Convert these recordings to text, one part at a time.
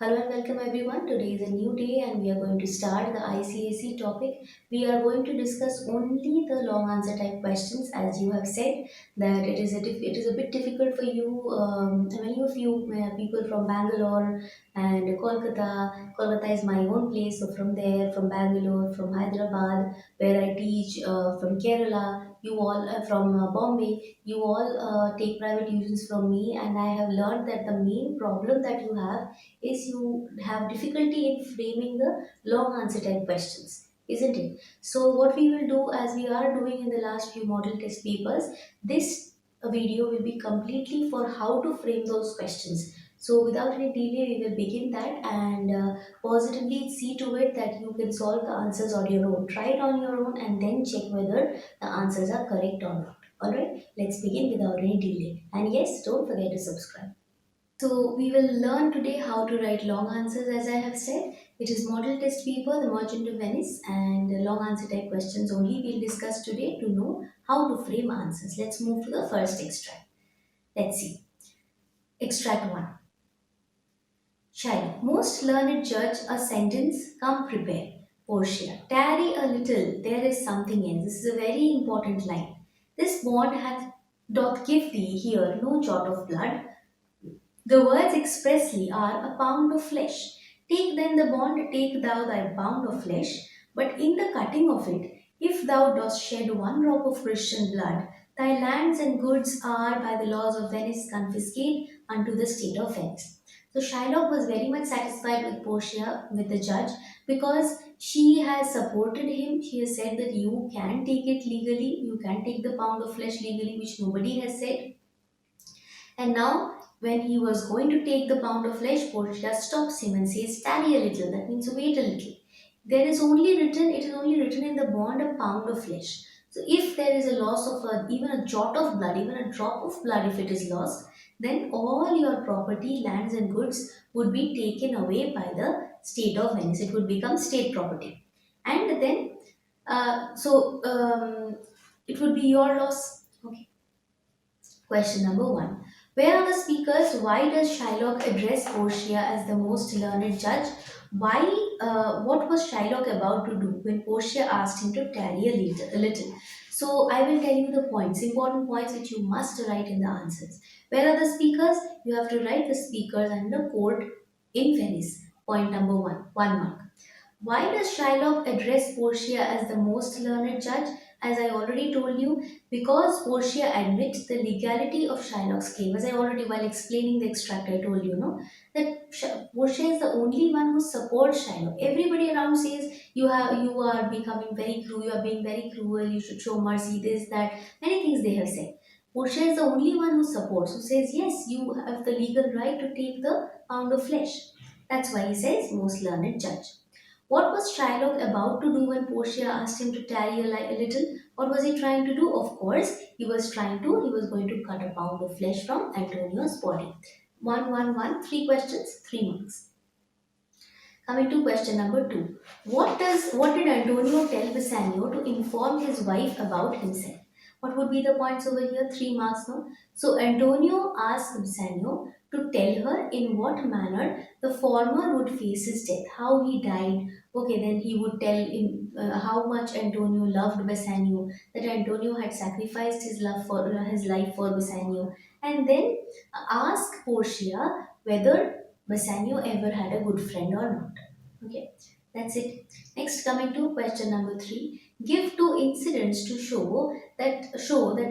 Hello and welcome everyone. Today is a new day and we are going to start the ICSE topic. We are going to discuss only the long answer type questions, as you have said that it is a bit difficult for you. Many of you people from Bangalore and Kolkata. Kolkata is my own place, so from there, from Bangalore, from Hyderabad, where I teach, from Kerala, you all from Bombay, you all take private tuitions from me, and I have learned that the main problem that you have is you have difficulty in framing the long answer type questions, isn't it? So what we will do, as we are doing in the last few model test papers, this video will be completely for how to frame those questions. So without any delay, we will begin that and positively see to it that you can solve the answers on your own. Try it on your own and then check whether the answers are correct or not. Alright, let's begin without any delay. And yes, don't forget to subscribe. So we will learn today how to write long answers, as I have said. It is model test paper, The Merchant of Venice, and long answer type questions only we'll discuss today to know how to frame answers. Let's move to the first extract. Let's see. Extract 1. Shylock. Most learned judge a sentence, come prepared. Portia. Tarry a little, there is something else. This is a very important line. This bond doth give thee here no jot of blood. The words expressly are a pound of flesh. Take then the bond, take thou thy pound of flesh, but in the cutting of it, if thou dost shed one drop of Christian blood, thy lands and goods are by the laws of Venice confiscate unto the state of Venice. So Shylock was very much satisfied with Portia, with the judge, because she has supported him. She has said that you can take it legally, you can take the pound of flesh legally, which nobody has said. And now, when he was going to take the pound of flesh, Portia stops him and says, tarry a little. That means wait a little. It is only written in the bond a pound of flesh. So if there is a loss of even a jot of blood, even a drop of blood, if it is lost, then all your property, lands and goods would be taken away by the state of Venice. It would become state property. And then, it would be your loss. Okay. Question number 1. Where are the speakers? Why does Shylock address Portia as the most learned judge? Why? What was Shylock about to do when Portia asked him to tarry a little? So I will tell you the points, important points which you must write in the answers. Where are the speakers? You have to write the speakers under court in Venice. Point number 1 mark. Why does Shylock address Portia as the most learned judge? As I already told you, because Portia admits the legality of Shylock's claim. As I already, while explaining the extract, I told you, no, that Portia is the only one who supports Shylock. Everybody around says you are becoming very cruel, you are being very cruel, you should show mercy, this, that, many things they have said. Portia is the only one who supports, who says, yes, you have the legal right to take the pound of flesh. That's why he says most learned judge. What was Shylock about to do when Portia asked him to tarry a little? What was he trying to do? Of course, he was going to cut a pound of flesh from Antonio's body. 1, 1, 1, 3 questions, 3 marks. Coming to question number 2. What did Antonio tell Bassanio to inform his wife about himself? What would be the points over here? 3 marks, no? So Antonio asked Bassanio to tell her in what manner the former would face his death, how he died. Okay, then he would tell in how much Antonio loved Bassanio, that Antonio had sacrificed his life for Bassanio, and then ask Portia whether Bassanio ever had a good friend or not. Okay, that's it. Next, coming to question number 3. Give 2 incidents to show that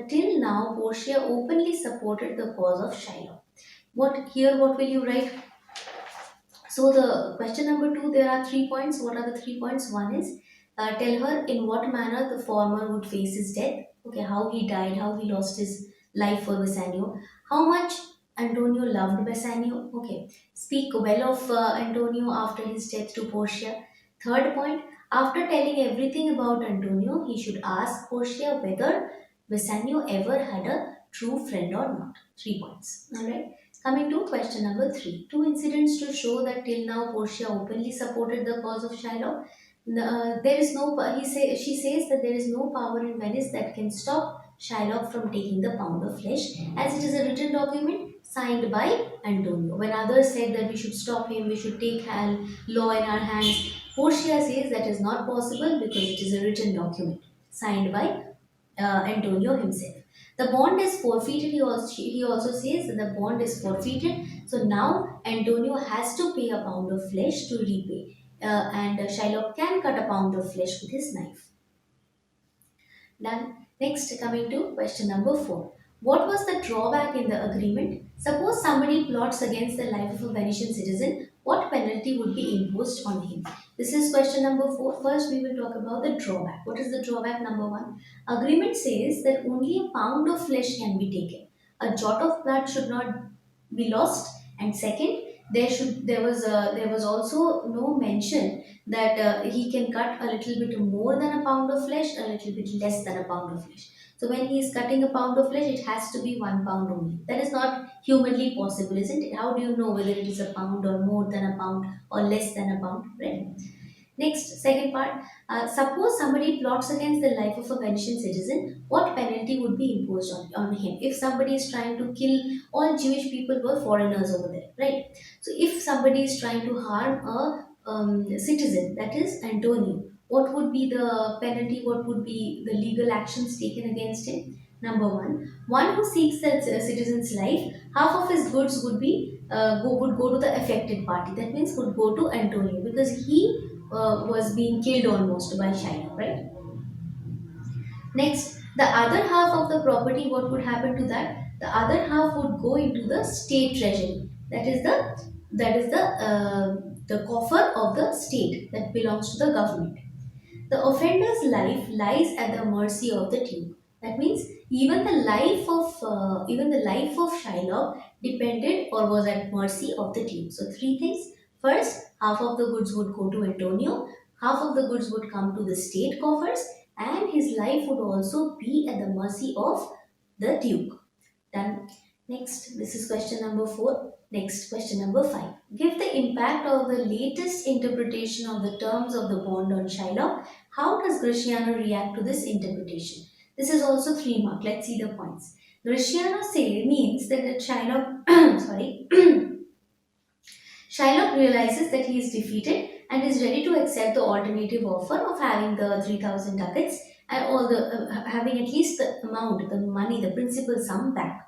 till now Portia openly supported the cause of Shylock. What will you write? So the question number 2, there are 3 points. What are the 3 points? One is tell her in what manner the former would face his death. Okay, how he died, how he lost his life for Bassanio. How much Antonio loved Bassanio. Okay, speak well of Antonio after his death to Portia. Third point, after telling everything about Antonio, he should ask Portia whether Bassanio ever had a true friend or not. 3 points. Alright. Coming to question number 3. 2 incidents to show that till now Portia openly supported the cause of Shylock. There is no, she says that there is no power in Venice that can stop Shylock from taking the pound of flesh, as it is a written document signed by Antonio. When others said that we should stop him, we should take law in our hands, Portia says that is not possible because it is a written document signed by Antonio himself. The bond is forfeited. He also says that the bond is forfeited. So now Antonio has to pay a pound of flesh to repay. And Shylock can cut a pound of flesh with his knife. Done. Next, coming to question number 4. What was the drawback in the agreement? Suppose somebody plots against the life of a Venetian citizen, what penalty would be imposed on him? This is question number 4. First, we will talk about the drawback. What is the drawback number 1? Agreement says that only a pound of flesh can be taken. A jot of blood should not be lost. And second, there was also no mention that he can cut a little bit more than a pound of flesh, a little bit less than a pound of flesh. So when he is cutting a pound of flesh, it has to be 1 pound only. That is not humanly possible, isn't it? How do you know whether it is a pound or more than a pound or less than a pound, right? Next, second part. Suppose somebody plots against the life of a Venetian citizen, what penalty would be imposed on him? If somebody is trying to kill, all Jewish people were foreigners over there, right? So if somebody is trying to harm a citizen, that is Antonio, what would be the penalty? What would be the legal actions taken against him? Number one who seeks that citizen's life, half of his goods would go to the affected party. That means would go to Antonio because he was being killed almost by Shylock, right? Next, the other half of the property, what would happen to that? The other half would go into the state treasury. That is the coffer of the state that belongs to the government. The offender's life lies at the mercy of the duke. That means even the life of Shylock depended or was at mercy of the duke. So three things. First, half of the goods would go to Antonio, half of the goods would come to the state coffers, and his life would also be at the mercy of the duke. Done. Next, this is question number 4. Next, question number 5. Give the impact of the latest interpretation of the terms of the bond on Shylock. How does Gratiano react to this interpretation? This is also 3 mark. Let's see the points. Gratiano say means that Shylock, sorry, Shylock realizes that he is defeated and is ready to accept the alternative offer of having the 3,000 ducats and all the having at least the amount, the money, the principal sum back.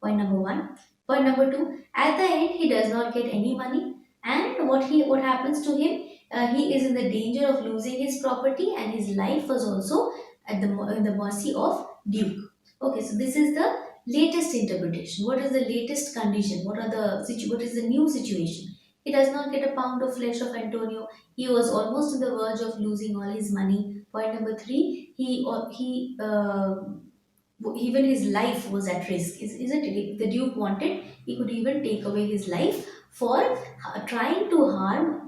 Point number 1. Point number 2. At the end, he does not get any money, and what happens to him? He is in the danger of losing his property, and his life was also in the mercy of Duke. Okay, so this is the latest interpretation. What is the latest condition? What is the new situation? He does not get a pound of flesh of Antonio. He was almost on the verge of losing all his money. Point number 3. Even his life was at risk. Isn't it? If the Duke wanted, he could even take away his life for trying to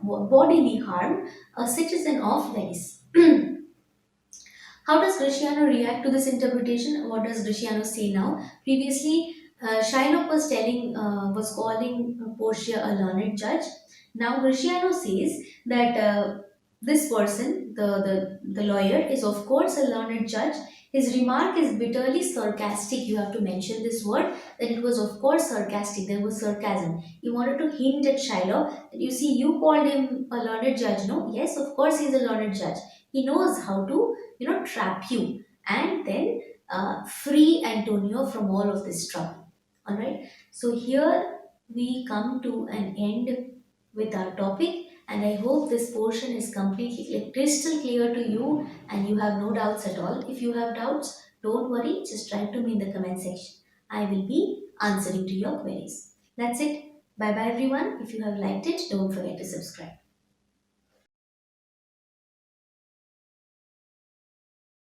bodily harm, a citizen of Venice. How does Gratiano react to this interpretation? What does Gratiano say now? Previously, Shylock was calling Portia a learned judge. Now Gratiano says that this person, the lawyer, is of course a learned judge. His remark is bitterly sarcastic. You have to mention this word, that it was of course sarcastic. There was sarcasm. He wanted to hint at Shylock that you see, you called him a learned judge, no? Yes, of course he's a learned judge. He knows how to trap you and then free Antonio from all of this trouble. All right. So here we come to an end with our topic, and I hope this portion is completely crystal clear to you and you have no doubts at all. If you have doubts, don't worry, just write to me in the comment section. I will be answering to your queries. That's it. Bye bye everyone. If you have liked it, don't forget to subscribe.